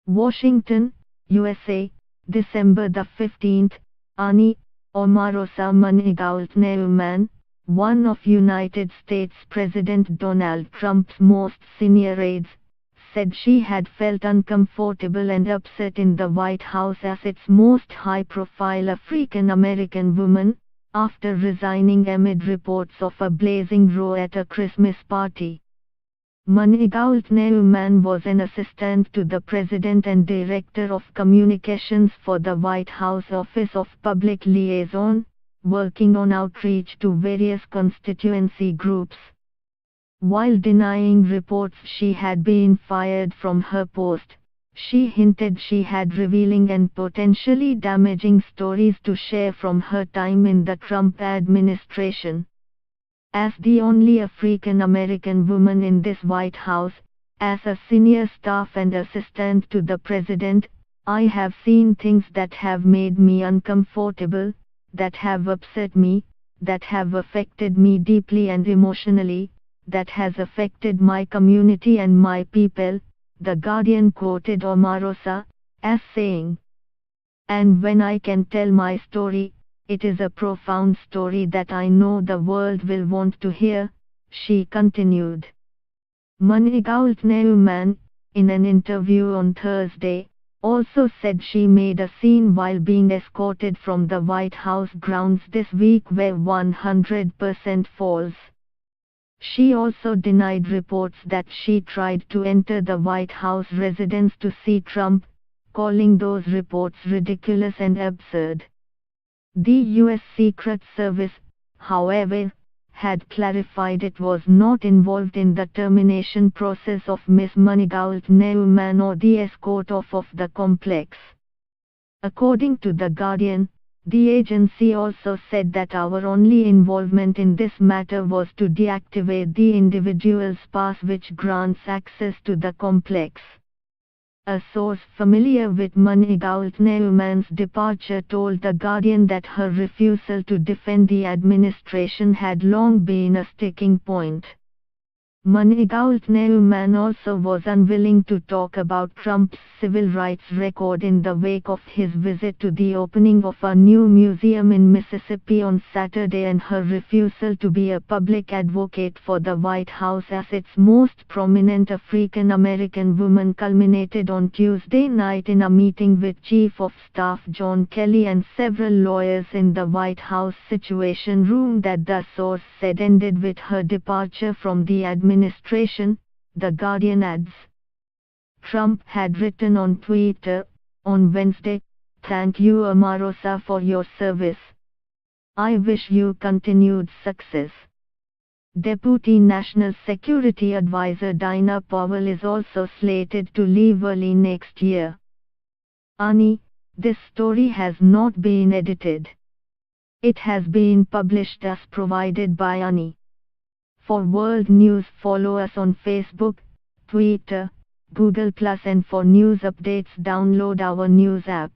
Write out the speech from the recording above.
Washington, USA, December the 15th, Ani Omarosa Manigault Neumann, one of United States President Donald Trump's most senior aides, said she had felt uncomfortable and upset in the White House as its most high-profile African-American woman, after resigning amid reports of a blazing row at a Christmas party. Manigault Neumann was an assistant to the President and Director of Communications for the White House Office of Public Liaison, working on outreach to various constituency groups. While denying reports she had been fired from her post, she hinted she had revealing and potentially damaging stories to share from her time in the Trump administration. As the only African-American woman in this White House, as a senior staff and assistant to the President, I have seen things that have made me uncomfortable, that have upset me, that have affected me deeply and emotionally, that has affected my community and my people, The Guardian quoted Omarosa, as saying. And when I can tell my story, it is a profound story that I know the world will want to hear, she continued. Manigault Neumann, in an interview on Thursday, also said she made a scene while being escorted from the White House grounds this week were 100% false. She also denied reports that she tried to enter the White House residence to see Trump, calling those reports ridiculous and absurd. The U.S. Secret Service, however, had clarified it was not involved in the termination process of Ms. Manigault Neumann or the escort of the complex. According to The Guardian, the agency also said that our only involvement in this matter was to deactivate the individual's pass which grants access to the complex. A source familiar with Manigault Neumann's departure told The Guardian that her refusal to defend the administration had long been a sticking point. Manigault Neumann also was unwilling to talk about Trump's civil rights record in the wake of his visit to the opening of a new museum in Mississippi on Saturday and her refusal to be a public advocate for the White House as its most prominent African-American woman culminated on Tuesday night in a meeting with Chief of Staff John Kelly and several lawyers in the White House Situation Room that the source said ended with her departure from the administration, The Guardian adds. Trump had written on Twitter, on Wednesday, "Thank you Omarosa for your service. I wish you continued success." Deputy National Security Advisor Dinah Powell is also slated to leave early next year. Ani, this story has not been edited. It has been published as provided by Ani. For world news, follow us on Facebook, Twitter, Google+, and for news updates download our news app.